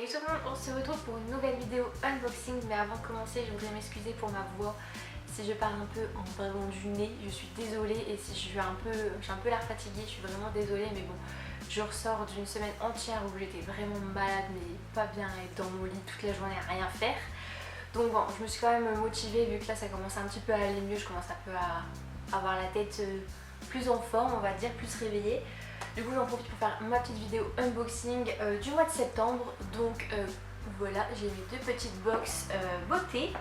Salut tout le monde, on se retrouve pour une nouvelle vidéo unboxing. Mais avant de commencer, je voudrais m'excuser pour ma voix. Si je parle un peu en bavant du nez, je suis désolée. Et si j'ai un peu l'air fatiguée, je suis vraiment désolée. Mais bon, je ressors d'une semaine entière où j'étais vraiment malade, mais pas bien, être dans mon lit toute la journée à rien faire. Donc bon, je me suis quand même motivée vu que là ça commence un petit peu à aller mieux. Je commence un peu à avoir la tête plus en forme, on va dire, plus réveillée. Du coup j'en profite pour faire ma petite vidéo unboxing du mois de septembre. Donc voilà, j'ai mes deux petites box beauté.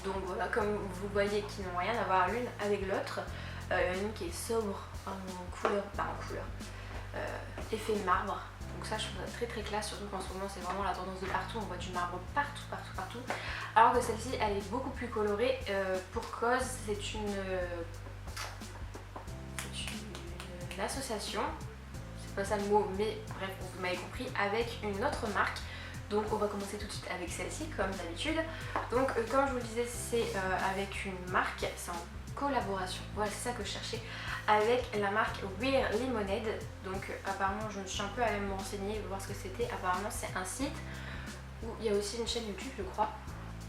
Donc voilà, comme vous voyez, qui n'ont rien à voir l'une avec l'autre. Une qui est sobre en couleur, effet marbre. Donc ça je trouve ça très classe, surtout qu'en ce moment c'est vraiment la tendance de partout, on voit du marbre partout. Alors que celle-ci elle est beaucoup plus colorée pour cause c'est une association, c'est pas ça le mot, mais bref vous m'avez compris, avec une autre marque. Donc on va commencer tout de suite avec celle-ci comme d'habitude. Donc comme je vous le disais, c'est avec une marque, c'est en collaboration, voilà c'est ça que je cherchais, avec la marque Wear Lemonade. Donc apparemment je me suis un peu allée me renseigner, voir ce que c'était. Apparemment c'est un site où il y a aussi une chaîne YouTube je crois.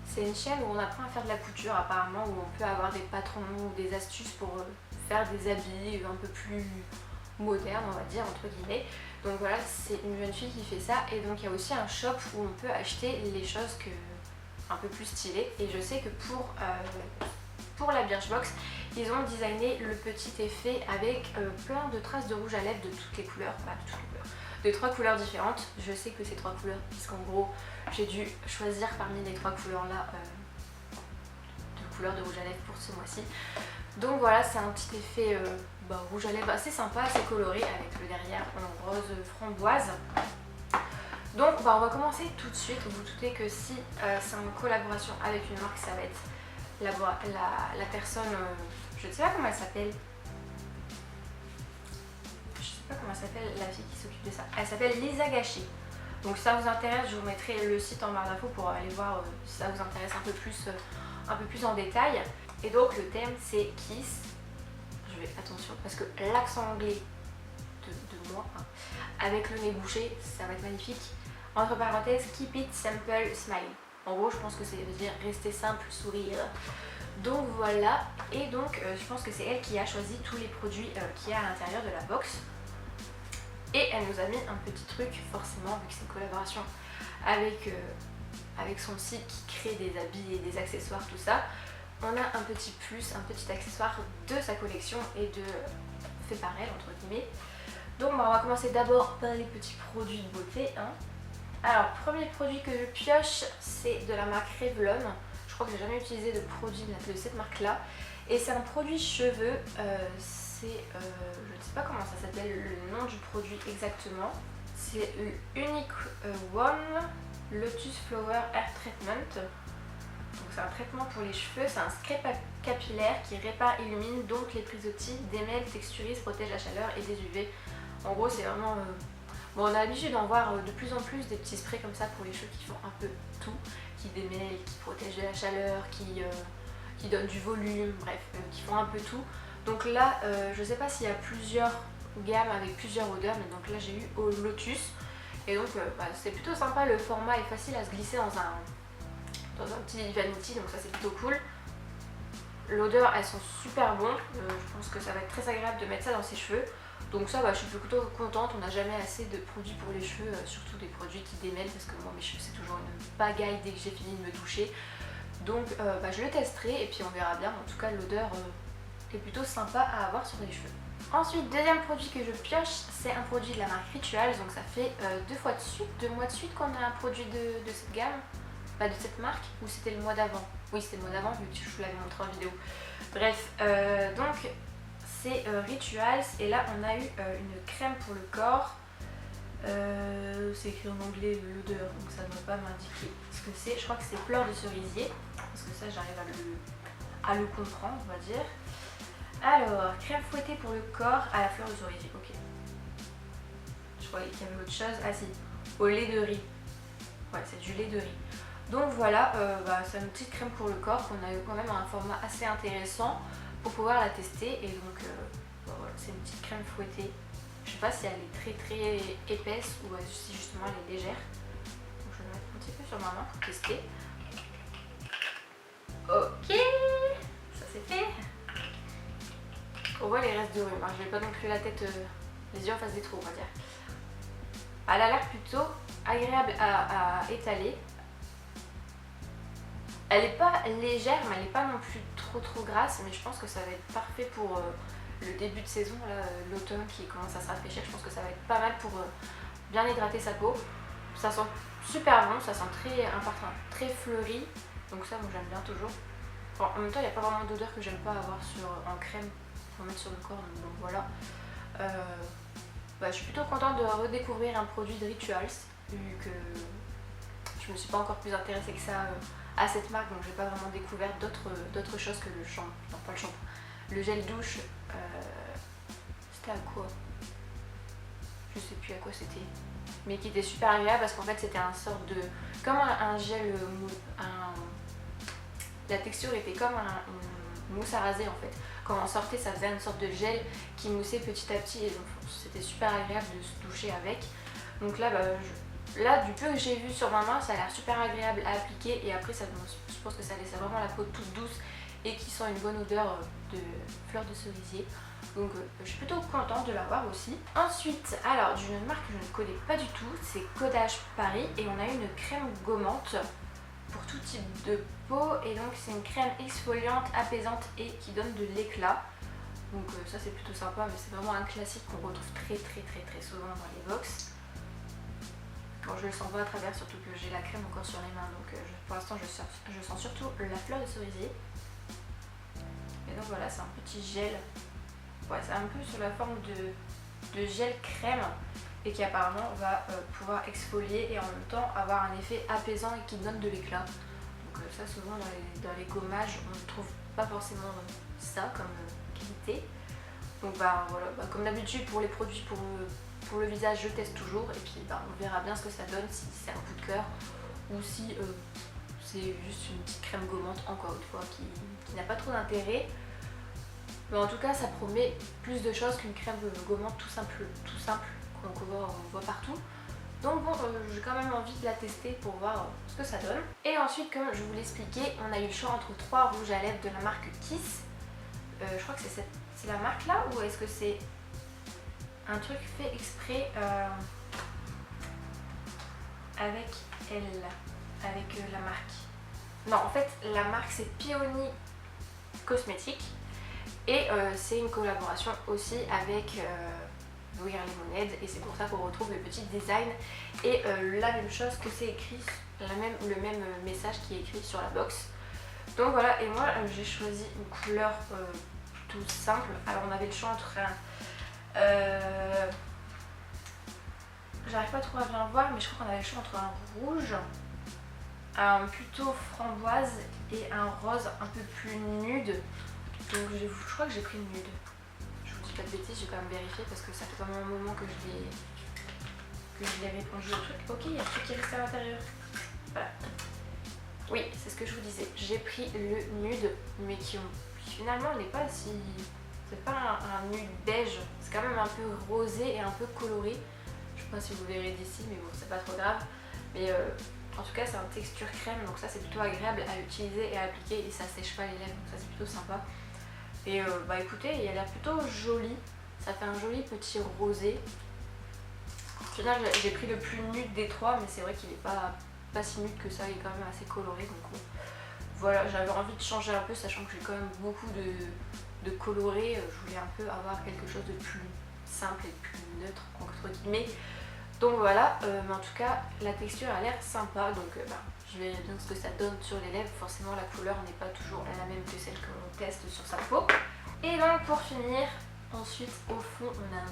C'est une chaîne où on apprend à faire de la couture apparemment, où on peut avoir des patrons ou des astuces pour faire des habits un peu plus modernes on va dire entre guillemets. Donc voilà, c'est une jeune fille qui fait ça. Et donc il y a aussi un shop où on peut acheter les choses un peu plus stylées. Et je sais que pour la Birchbox, ils ont designé le petit effet avec plein de traces de rouge à lèvres de toutes les couleurs, de 3 couleurs différentes. Je sais que c'est 3 couleurs puisqu'en gros j'ai dû choisir parmi les 3 couleurs là de couleurs de rouge à lèvres pour ce mois-ci. Donc voilà, c'est un petit effet rouge à lèvres assez sympa, assez coloré avec le derrière en rose framboise. Donc on va commencer tout de suite. Vous vous doutez que si c'est en collaboration avec une marque, ça va être la personne, je ne sais pas comment elle s'appelle. Je sais pas comment elle s'appelle la fille qui s'occupe de ça. Elle s'appelle Lisa Gachet. Donc si ça vous intéresse, je vous mettrai le site en barre d'infos pour aller voir si ça vous intéresse un peu plus en détail. Et donc le thème c'est Kiss. Je vais attention parce que l'accent anglais de moi, hein, avec le nez bouché, ça va être magnifique. Entre parenthèses, keep it simple, smile. En gros, je pense que ça veut dire rester simple, sourire. Donc voilà, et donc je pense que c'est elle qui a choisi tous les produits qu'il y a à l'intérieur de la box. Et elle nous a mis un petit truc, forcément, vu que c'est une collaboration avec son site qui crée des habits et des accessoires, tout ça. On a un petit plus, un petit accessoire de sa collection et de fait par elle, entre guillemets. Donc on va commencer d'abord par les petits produits de beauté, hein. Alors, premier produit que je pioche, c'est de la marque Revlon. Je crois que j'ai jamais utilisé de produit de cette marque-là. Et c'est un produit cheveux. Je ne sais pas comment ça s'appelle, le nom du produit exactement. C'est Unique One Lotus Flower Hair Treatment. Donc c'est un traitement pour les cheveux, c'est un scrape capillaire qui répare, illumine, donc les prisottis, démêle, texturise, protège la chaleur et des UV. En gros c'est vraiment... Bon, on a l'habitude d'en voir de plus en plus des petits sprays comme ça pour les cheveux qui font un peu tout, qui démêlent, qui protègent de la chaleur, qui donnent du volume, bref, qui font un peu tout. Donc là, je sais pas s'il y a plusieurs gammes avec plusieurs odeurs, mais donc là j'ai eu au Lotus. Et donc c'est plutôt sympa, le format est facile à se glisser dans un petit vanity, donc ça c'est plutôt cool. L'odeur, elles sont super bonnes, je pense que ça va être très agréable de mettre ça dans ses cheveux. Donc ça, je suis plutôt contente, on n'a jamais assez de produits pour les cheveux, surtout des produits qui démêlent, parce que moi mes cheveux c'est toujours une pagaille dès que j'ai fini de me doucher. Donc je le testerai et puis on verra bien. En tout cas l'odeur est plutôt sympa à avoir sur les cheveux. Ensuite, deuxième produit que je pioche, c'est un produit de la marque Rituals. Donc ça fait 2 mois de suite qu'on a un produit de cette gamme, de cette marque, ou c'était le mois d'avant? Oui, c'était le mois d'avant vu que je vous l'avais montré en vidéo. Bref, donc c'est Rituals et là on a eu une crème pour le corps. C'est écrit en anglais l'odeur, donc ça ne doit pas m'indiquer ce que c'est. Je crois que c'est fleur de cerisier, parce que ça j'arrive à le comprendre, on va dire. Alors, crème fouettée pour le corps à la fleur de cerisier, ok. Je croyais qu'il y avait autre chose. Ah si, au lait de riz. Ouais, c'est du lait de riz. Donc voilà, c'est une petite crème pour le corps qu'on a eu quand même un format assez intéressant pour pouvoir la tester. Et donc voilà, c'est une petite crème fouettée. Je sais pas si elle est très épaisse ou si justement elle est légère. petit peu sur ma main pour tester. Ok, ça c'est fait. On voit les restes de rhume, hein. Je vais pas non plus la tête, les yeux en face des trous, on va dire. Elle a l'air plutôt agréable à étaler. Elle n'est pas légère, mais elle n'est pas non plus trop grasse, mais je pense que ça va être parfait pour le début de saison, l'automne qui commence à se rafraîchir. Je pense que ça va être pas mal pour bien hydrater sa peau. Ça sent super bon, ça sent un parfum très fleuri, donc ça moi j'aime bien toujours. Bon, en même temps il n'y a pas vraiment d'odeur que j'aime pas avoir en crème pour mettre sur le corps, donc voilà. Je suis plutôt contente de redécouvrir un produit de Rituals, vu que je me suis pas encore plus intéressée que ça à cette marque, donc j'ai pas vraiment découvert d'autres choses que le shampoing, non pas le shampoing, le gel douche. C'était à quoi? Je sais plus à quoi c'était, mais qui était super agréable parce qu'en fait c'était un sorte de, comme un gel la texture était comme une mousse à raser en fait. Quand on sortait, ça faisait une sorte de gel qui moussait petit à petit et donc c'était super agréable de se doucher avec. Donc là, du peu que j'ai vu sur ma main, ça a l'air super agréable à appliquer et après je pense que ça laisse vraiment la peau toute douce et qui sent une bonne odeur de fleurs de cerisier. Donc je suis plutôt contente de l'avoir aussi. Ensuite, alors d'une marque que je ne connais pas du tout, c'est Codage Paris et on a une crème gommante pour tout type de peau et donc c'est une crème exfoliante, apaisante et qui donne de l'éclat. Donc ça c'est plutôt sympa, mais c'est vraiment un classique qu'on retrouve très souvent dans les box. Bon, je le sens pas à travers, surtout que j'ai la crème encore sur les mains, donc pour l'instant je sens surtout la fleur de cerisier. Et donc voilà, c'est un petit gel. Ouais, c'est un peu sur la forme de gel crème et qui apparemment va pouvoir exfolier et en même temps avoir un effet apaisant et qui donne de l'éclat. Donc ça souvent dans les gommages on ne trouve pas forcément ça comme qualité. Donc voilà, comme d'habitude pour les produits pour le visage je teste toujours et puis on verra bien ce que ça donne, si c'est un coup de cœur ou si c'est juste une petite crème gommante encore une fois qui n'a pas trop d'intérêt. Mais en tout cas ça promet plus de choses qu'une crème gommante tout simple qu'on voit partout. Donc bon, j'ai quand même envie de la tester pour voir ce que ça donne. Et ensuite, comme je vous l'expliquais, on a eu le choix entre 3 rouges à lèvres de la marque Kiss. Je crois que c'est la marque là, ou est-ce que c'est un truc fait exprès avec la marque? Non, en fait la marque c'est Peony Cosmetics et c'est une collaboration aussi avec We Are Lemonade et c'est pour ça qu'on retrouve le petit design et la même chose que c'est écrit, le même message qui est écrit sur la box. Donc voilà, et moi j'ai choisi une couleur tout simple. Alors on avait le choix entre j'arrive pas trop à bien le voir, mais je crois qu'on avait le choix entre un rouge, un plutôt framboise et un rose un peu plus nude. Donc je crois que j'ai pris le nude. Je vous dis pas de bêtises, j'ai quand même vérifié parce que ça fait quand même un moment que je l'ai répondu au truc. Ok, il y a un truc qui reste à l'intérieur. Voilà. Oui, c'est ce que je vous disais. J'ai pris le nude, mais qui finalement n'est pas si... C'est pas un nude beige, c'est quand même un peu rosé et un peu coloré. Je sais pas si vous verrez d'ici, mais bon, c'est pas trop grave. Mais en tout cas, c'est une texture crème, donc ça c'est plutôt agréable à utiliser et à appliquer et ça sèche pas les lèvres, donc ça c'est plutôt sympa. Et écoutez, il a l'air plutôt joli, ça fait un joli petit rosé. Au final, j'ai pris le plus nude des trois, mais c'est vrai qu'il est pas si nude que ça, il est quand même assez coloré. Donc voilà, j'avais envie de changer un peu, sachant que j'ai quand même beaucoup de coloré. Je voulais un peu avoir quelque chose de plus simple et de plus neutre, entre guillemets. Donc voilà, mais en tout cas, la texture a l'air sympa, donc je verrai bien ce que ça donne sur les lèvres. Forcément, la couleur n'est pas toujours la même que celle que l'on teste sur sa peau. Et donc pour finir, ensuite au fond, on a un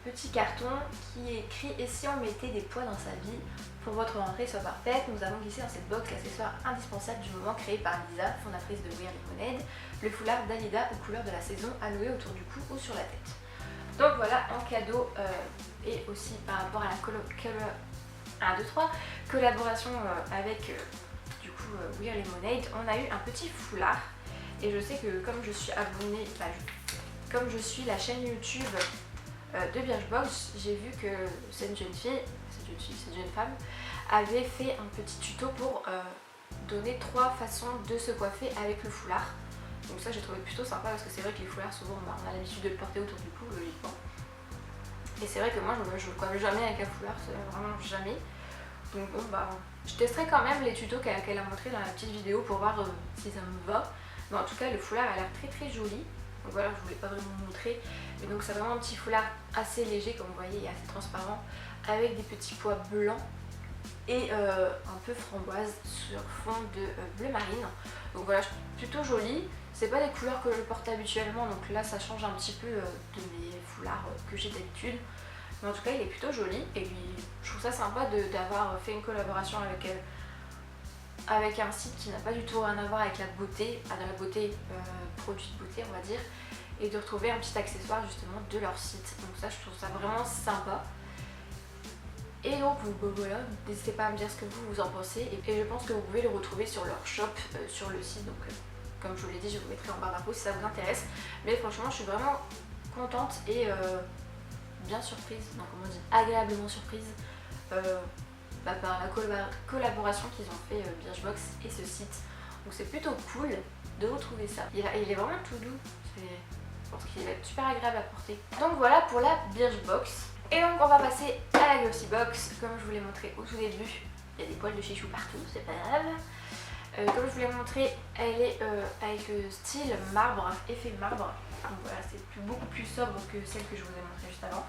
petit carton qui est écrit « Et si on mettait des pois dans sa vie ?» Pour votre rentrée soit parfaite, nous avons glissé dans cette box l'accessoire indispensable du moment créé par Lisa, fondatrice de We Are Lemonade, le foulard Dalida aux couleurs de la saison à nouer autour du cou ou sur la tête. Donc voilà, en cadeau et aussi par rapport à la collaboration avec du coup We Are Lemonade, on a eu un petit foulard. Et je sais que comme je suis abonnée, comme je suis la chaîne YouTube de Birchbox, j'ai vu que cette jeune femme avait fait un petit tuto pour donner 3 façons de se coiffer avec le foulard. Donc ça j'ai trouvé plutôt sympa parce que c'est vrai que les foulards souvent on a l'habitude de le porter autour du cou logiquement. Et c'est vrai que moi je me coiffe jamais avec un foulard, c'est vraiment jamais. Donc bon bah je testerai quand même les tutos qu'elle a montré dans la petite vidéo pour voir si ça me va. Mais en tout cas le foulard a l'air très joli. Donc voilà, je voulais pas vraiment vous montrer. Mais donc c'est vraiment un petit foulard assez léger comme vous voyez et assez transparent avec des petits pois blancs et un peu framboise sur fond de bleu marine. Donc voilà, plutôt joli. C'est pas des couleurs que je porte habituellement, donc là ça change un petit peu de mes foulards que j'ai d'habitude. Mais en tout cas il est plutôt joli et je trouve ça sympa d'avoir fait une collaboration avec un site qui n'a pas du tout rien à voir avec la beauté, de la beauté, produit de beauté on va dire, et de retrouver un petit accessoire justement de leur site. Donc ça je trouve ça vraiment sympa. Et donc voilà, n'hésitez pas à me dire ce que vous en pensez et je pense que vous pouvez le retrouver sur leur shop, sur le site. Donc comme je vous l'ai dit, je vous mettrai en barre d'infos si ça vous intéresse. Mais franchement je suis vraiment contente et bien surprise, non comment on dit, agréablement surprise par la collaboration qu'ils ont fait Birchbox et ce site. Donc c'est plutôt cool de retrouver ça. Il est vraiment tout doux, je pense qu'il va être super agréable à porter. Donc voilà pour la Birchbox. Et donc on va passer à la Glossybox. Comme je vous l'ai montré au tout début, il y a des poils de chichou partout, c'est pas grave. Comme je vous l'ai montré, elle est avec le style marbre, effet marbre. Donc voilà, c'est beaucoup plus sobre que celle que je vous ai montré juste avant.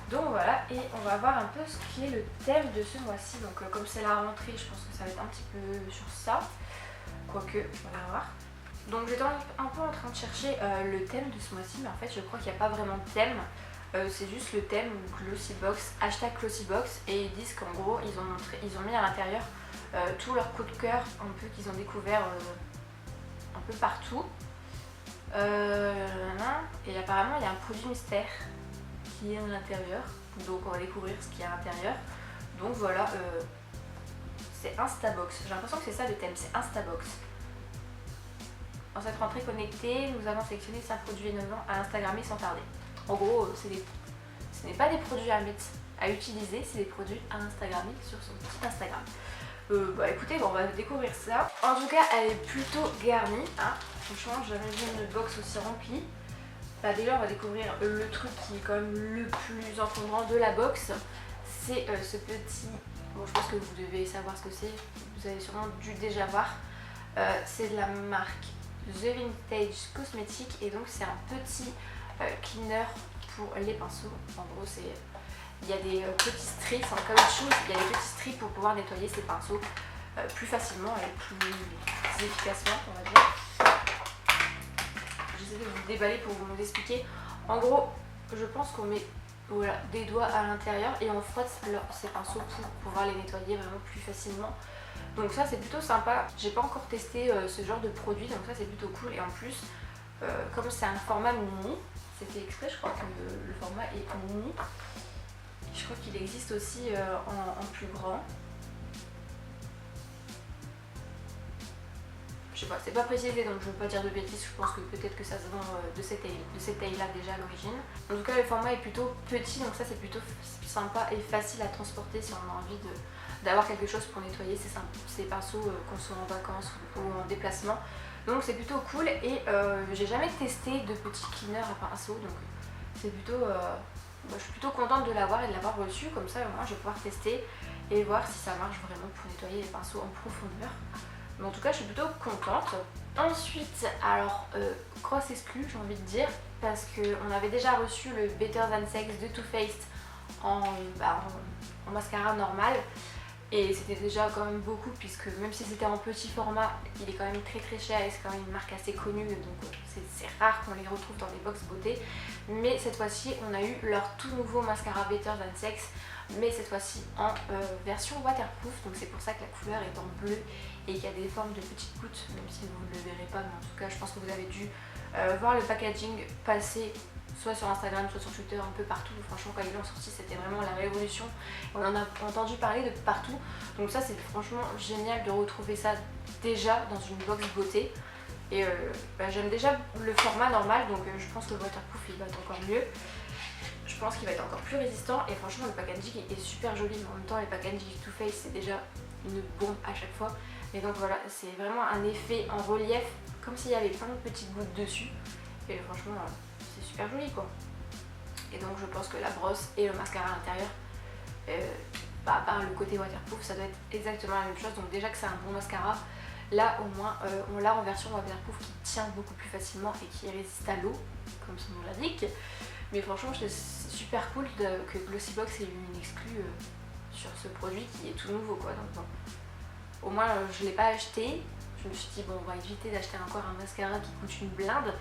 Donc voilà, et on va voir un peu ce qui est le thème de ce mois-ci. Donc comme c'est la rentrée, je pense que ça va être un petit peu sur ça. Quoique, on va voir. Donc j'étais un peu en train de chercher le thème de ce mois-ci, mais en fait je crois qu'il n'y a pas vraiment de thème. C'est juste le thème Glossybox, hashtag Glossybox, et ils disent qu'en gros ils ont mis à l'intérieur tous leurs coups de cœur un peu qu'ils ont découvert un peu partout. Et apparemment il y a un produit mystère qui est à l'intérieur, donc on va découvrir ce qu'il y a à l'intérieur. Donc voilà, c'est Instabox, j'ai l'impression que c'est ça le thème, c'est Instabox. En cette rentrée connectée, nous avons sélectionné 5 produits innovants à Instagrammer sans tarder. En gros, ce n'est pas des produits à utiliser, c'est des produits à Instagrammer sur son site Instagram. Bah écoutez, bon, on va découvrir ça. En tout cas, elle est plutôt garnie. Hein. Franchement, j'ai jamais vu une box aussi remplie. Bah déjà, on va découvrir le truc qui est quand même le plus encombrant de la box. C'est ce petit... Bon, je pense que vous devez savoir ce que c'est. Vous avez sûrement dû déjà voir. C'est de la marque The Vintage Cosmetics et donc c'est un petit cleaner pour les pinceaux. En gros, il y a des petits strips en caoutchouc, il y a des petits strips pour pouvoir nettoyer ces pinceaux plus facilement et plus efficacement, on va dire. J'essaie de vous déballer pour vous expliquer. En gros, je pense qu'on met voilà, des doigts à l'intérieur et on frotte ces pinceaux pour pouvoir les nettoyer vraiment plus facilement. Donc ça c'est plutôt sympa. J'ai pas encore testé ce genre de produit, donc ça c'est plutôt cool. Et en plus, comme c'est un format mini, c'est fait exprès, je crois que le format est mini. Je crois qu'il existe aussi en plus grand. Je sais pas, c'est pas précisé donc je veux pas dire de bêtises, je pense que peut-être que ça se vend de cette taille là déjà à l'origine. En tout cas le format est plutôt petit, donc ça c'est plutôt sympa et facile à transporter si on a envie d'avoir quelque chose pour nettoyer ces pinceaux qu'on soit en vacances ou en déplacement. Donc c'est plutôt cool et j'ai jamais testé de petits cleaners à pinceau, donc c'est plutôt... je suis plutôt contente de l'avoir et de l'avoir reçu, comme ça au moins je vais pouvoir tester et voir si ça marche vraiment pour nettoyer les pinceaux en profondeur. Mais en tout cas je suis plutôt contente. Ensuite, alors grosse exclue j'ai envie de dire, parce qu'on avait déjà reçu le Better Than Sex de Too Faced en mascara normal. Et c'était déjà quand même beaucoup puisque même si c'était en petit format, il est quand même très cher et c'est quand même une marque assez connue, donc c'est rare qu'on les retrouve dans les box beauté. Mais cette fois-ci on a eu leur tout nouveau mascara Better Than Sex, mais cette fois-ci en version waterproof, donc c'est pour ça que la couleur est en bleu et qu'il y a des formes de petites gouttes, même si vous ne le verrez pas, mais en tout cas je pense que vous avez dû voir le packaging passer soit sur Instagram, soit sur Twitter, un peu partout. Franchement quand ils l'ont sorti c'était vraiment la révolution, on en a entendu parler de partout, donc ça c'est franchement génial de retrouver ça déjà dans une box beauté. Et j'aime déjà le format normal, donc je pense que le waterproof il va être encore mieux. Je pense qu'il va être encore plus résistant et franchement le packaging est super joli, mais en même temps les packaging Too Faced c'est déjà une bombe à chaque fois. Et donc voilà, c'est vraiment un effet en relief comme s'il y avait plein de petites gouttes dessus et franchement c'est super joli quoi. Et donc je pense que la brosse et le mascara à l'intérieur, à part le côté waterproof, ça doit être exactement la même chose. Donc déjà que c'est un bon mascara, là au moins on l'a en version waterproof qui tient beaucoup plus facilement et qui résiste à l'eau comme son nom l'indique. Mais franchement c'est super cool que Glossybox ait eu une exclue sur ce produit qui est tout nouveau quoi. Donc bon, au moins je ne l'ai pas acheté, je me suis dit bon on va éviter d'acheter encore un mascara qui coûte une blinde,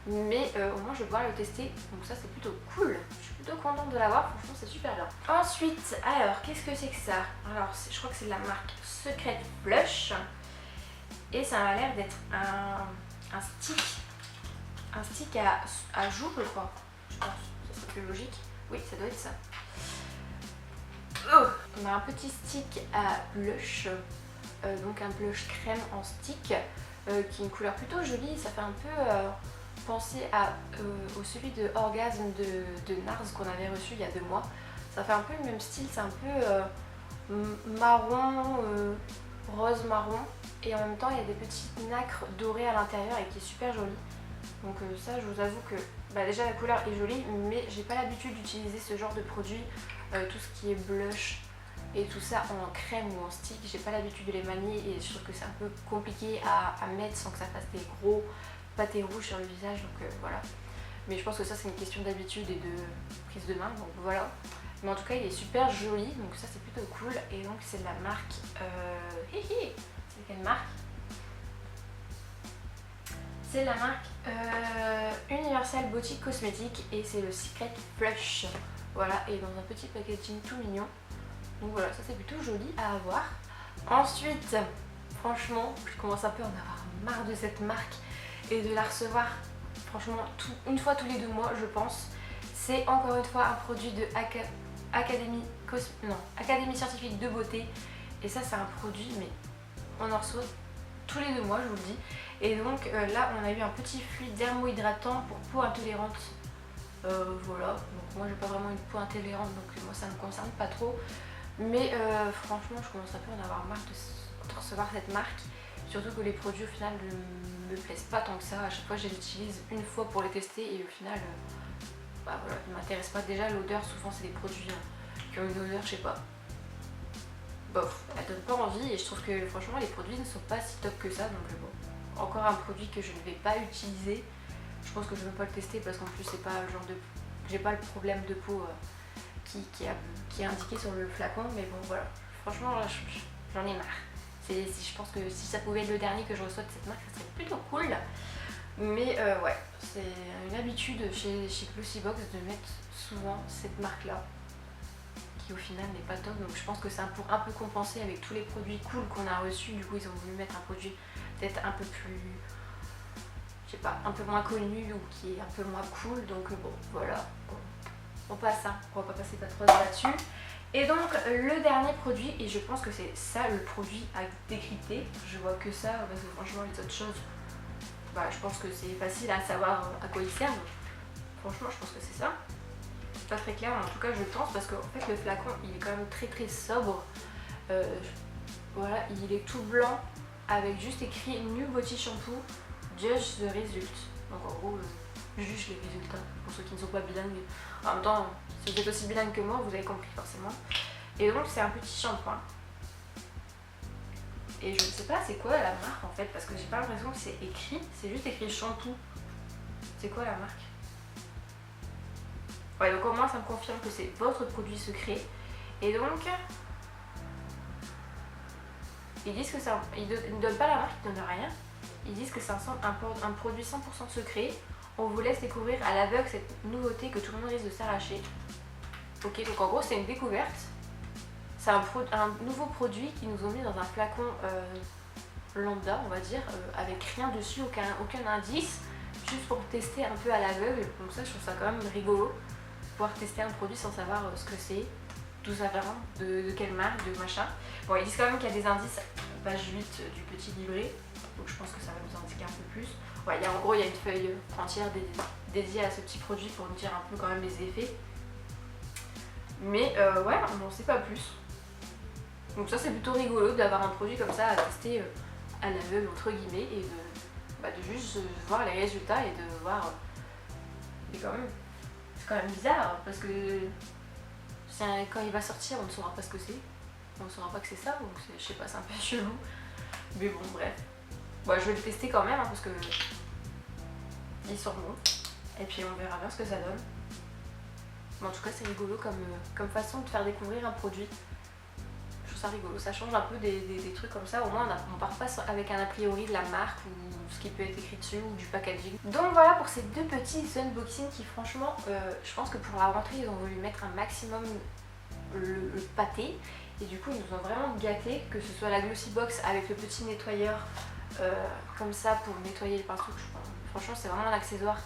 mais au moins je vais pouvoir le tester, donc ça c'est plutôt cool, je suis plutôt contente de l'avoir, franchement c'est super bien. Ensuite, alors qu'est-ce que c'est que ça? Alors je crois que c'est de la marque Secret Blush et ça a l'air d'être un stick à joues je crois, je pense, ça serait plus logique, oui ça doit être ça. On a un petit stick à blush, donc un blush crème en stick qui est une couleur plutôt jolie, ça fait un peu penser au celui de Orgasme de NARS qu'on avait reçu il y a 2 mois. Ça fait un peu le même style, c'est un peu marron, rose marron et en même temps il y a des petites nacres dorées à l'intérieur et qui est super joli. Donc ça je vous avoue que déjà la couleur est jolie, mais j'ai pas l'habitude d'utiliser ce genre de produit, tout ce qui est blush et tout ça en crème ou en stick, j'ai pas l'habitude de les manier et je trouve que c'est un peu compliqué à mettre sans que ça fasse des gros pâtés rouges sur le visage, donc voilà. Mais je pense que ça c'est une question d'habitude et de prise de main, donc voilà. Mais en tout cas il est super joli, donc ça c'est plutôt cool. Et donc c'est de la marque, c'est quelle marque? C'est la marque Universal Boutique Cosmétique et c'est le Secret Blush. Voilà, et dans un petit packaging tout mignon. Donc voilà, ça c'est plutôt joli à avoir. Ensuite, franchement, je commence un peu à en avoir marre de cette marque et de la recevoir franchement une fois tous les 2 mois je pense. C'est encore une fois un produit de Académie Scientifique de Beauté. Et ça c'est un produit, mais on en reçoit tous les 2 mois je vous le dis. Et donc là on a eu un petit fluide dermo-hydratant pour peau intolérante. Voilà, donc moi j'ai pas vraiment une peau intolérante, donc moi ça me concerne pas trop. Mais franchement je commence un peu à en avoir marre de recevoir cette marque. Surtout que les produits au final ne me plaisent pas tant que ça. À chaque fois je les utilise une fois pour les tester et au final voilà, ils ne m'intéressent pas. Déjà l'odeur, souvent c'est des produits qui ont une odeur, je sais pas, bof, elle donne pas envie et je trouve que franchement les produits ne sont pas si top que ça. Donc bon, encore un produit que je ne vais pas utiliser. Je pense que je ne vais pas le tester parce qu'en plus c'est pas le genre de... j'ai pas le problème de peau qui est indiqué sur le flacon, mais bon voilà, franchement j'en ai marre. Je pense que si ça pouvait être le dernier que je reçois de cette marque, ça serait plutôt cool. Mais ouais, c'est une habitude chez Glossybox de mettre souvent cette marque là, qui au final n'est pas top. Donc je pense que c'est pour un peu compenser avec tous les produits cool qu'on a reçus. Du coup ils ont voulu mettre un produit peut-être un peu plus, je sais pas, un peu moins connu ou qui est un peu moins cool. Donc bon, voilà, on passe ça, on va pas passer pas trop là-dessus. Et donc le dernier produit, et je pense que c'est ça le produit à décrypter, je vois que ça parce que franchement les autres choses, je pense que c'est facile à savoir à quoi ils servent. Franchement je pense que c'est ça. C'est pas très clair, mais en tout cas je pense parce qu'en fait le flacon il est quand même très sobre. Voilà, il est tout blanc avec juste écrit New Body Shampoo, Judge the Result. Donc en gros, juge les résultats pour ceux qui ne sont pas bilingues. En même temps, si vous êtes aussi bilingue que moi, vous avez compris forcément. Et donc c'est un petit shampoing. Et je ne sais pas c'est quoi la marque en fait, parce que j'ai pas l'impression que c'est écrit, c'est juste écrit shampoo. C'est quoi la marque? Ouais, donc au moins ça me confirme que c'est votre produit secret. Et donc, ils disent que ça, ils ne donnent pas la marque, ils ne donnent rien. Ils disent que c'est un produit 100% secret. On vous laisse découvrir à l'aveugle cette nouveauté que tout le monde risque de s'arracher. Ok, donc en gros c'est une découverte. C'est un nouveau produit qu'ils nous ont mis dans un flacon lambda, on va dire, avec rien dessus, aucun indice, juste pour tester un peu à l'aveugle. Donc ça je trouve ça quand même rigolo, pouvoir tester un produit sans savoir ce que c'est, d'où ça vient, de quelle marque, de machin. Bon, ils disent quand même qu'il y a des indices, page 8 du petit livret, donc je pense que ça va nous indiquer un peu plus. Ouais, en gros il y a une feuille entière dédiée à ce petit produit pour nous dire un peu quand même les effets. Mais ouais, on n'en sait pas plus. Donc ça c'est plutôt rigolo d'avoir un produit comme ça à tester à l'aveugle entre guillemets et de juste voir les résultats et de voir. Mais quand même, c'est quand même bizarre parce que quand il va sortir on ne saura pas ce que c'est. On ne saura pas que c'est ça, donc je sais pas, c'est un peu chelou. Mais bon bref. Bon, je vais le tester quand même hein, parce que ils sont bons. Et puis on verra bien ce que ça donne. Mais en tout cas c'est rigolo comme façon de faire découvrir un produit. Je trouve ça rigolo, ça change un peu des trucs comme ça. Au moins on part pas avec un a priori de la marque ou ce qui peut être écrit dessus ou du packaging. Donc voilà pour ces deux petits unboxings qui franchement, je pense que pour la rentrée ils ont voulu mettre un maximum le pâté. Et du coup ils nous ont vraiment gâtés, que ce soit la Glossy Box avec le petit nettoyeur comme ça pour nettoyer les pinceaux. Franchement c'est vraiment un accessoire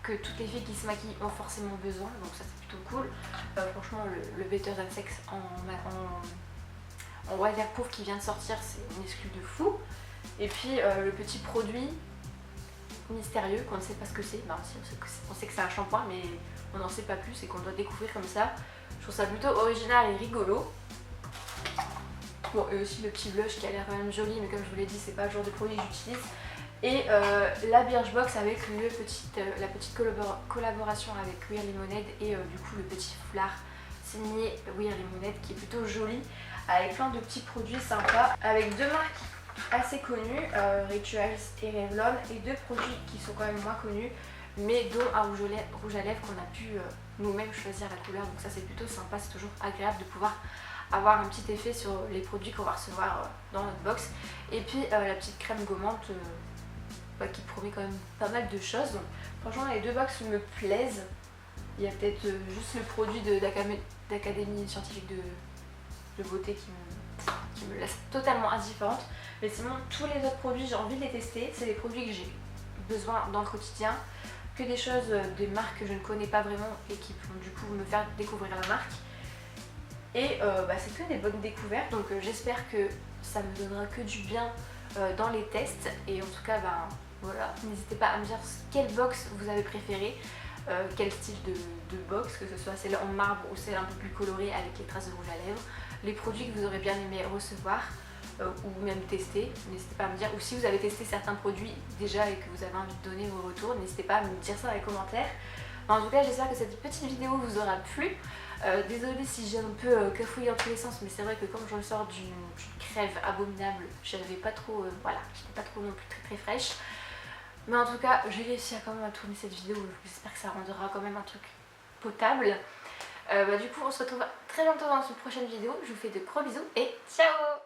que toutes les filles qui se maquillent ont forcément besoin, donc ça c'est plutôt cool. Franchement le Better Than Sex en waterproof qui vient de sortir, c'est une exclue de fou. Et puis le petit produit mystérieux qu'on ne sait pas ce que c'est. Ben, on sait que c'est un shampoing mais on n'en sait pas plus et qu'on doit découvrir comme ça. Je trouve ça plutôt original et rigolo. Bon, et aussi le petit blush qui a l'air quand même joli, mais comme je vous l'ai dit c'est pas le genre de produit que j'utilise. Et la Birchbox avec la petite collaboration avec Wear Lemonade et du coup le petit foulard signé Wear Lemonade qui est plutôt joli avec plein de petits produits sympas avec deux marques assez connues, Rituals et Revlon, et deux produits qui sont quand même moins connus mais dont un rouge à lèvres qu'on a pu nous-mêmes choisir la couleur, donc ça c'est plutôt sympa, c'est toujours agréable de pouvoir avoir un petit effet sur les produits qu'on va recevoir dans notre box. Et puis la petite crème gommante qui promet quand même pas mal de choses. Donc franchement les deux box me plaisent. Il y a peut-être juste le produit d'Académie Scientifique de Beauté qui me laisse totalement indifférente. Mais sinon tous les autres produits j'ai envie de les tester. C'est des produits que j'ai besoin dans le quotidien. Que des choses, des marques que je ne connais pas vraiment et qui vont du coup me faire découvrir la marque. Et c'est que des bonnes découvertes, donc j'espère que ça me donnera que du bien dans les tests. Et en tout cas, voilà, n'hésitez pas à me dire quelle box vous avez préféré, quel style de box, que ce soit celle en marbre ou celle un peu plus colorée avec les traces de rouge à lèvres, les produits que vous aurez bien aimé recevoir ou même tester, n'hésitez pas à me dire, ou si vous avez testé certains produits déjà et que vous avez envie de donner vos retours, n'hésitez pas à me dire ça dans les commentaires. En tout cas j'espère que cette petite vidéo vous aura plu. Désolée si j'ai un peu cafouillé dans tous les sens, mais c'est vrai que comme je sors d'une crève abominable, j'avais pas trop, j'étais pas trop non plus très fraîche. Mais en tout cas j'ai réussi à quand même à tourner cette vidéo, j'espère que ça rendra quand même un truc potable. Du coup on se retrouve très bientôt dans une prochaine vidéo, je vous fais de gros bisous et ciao!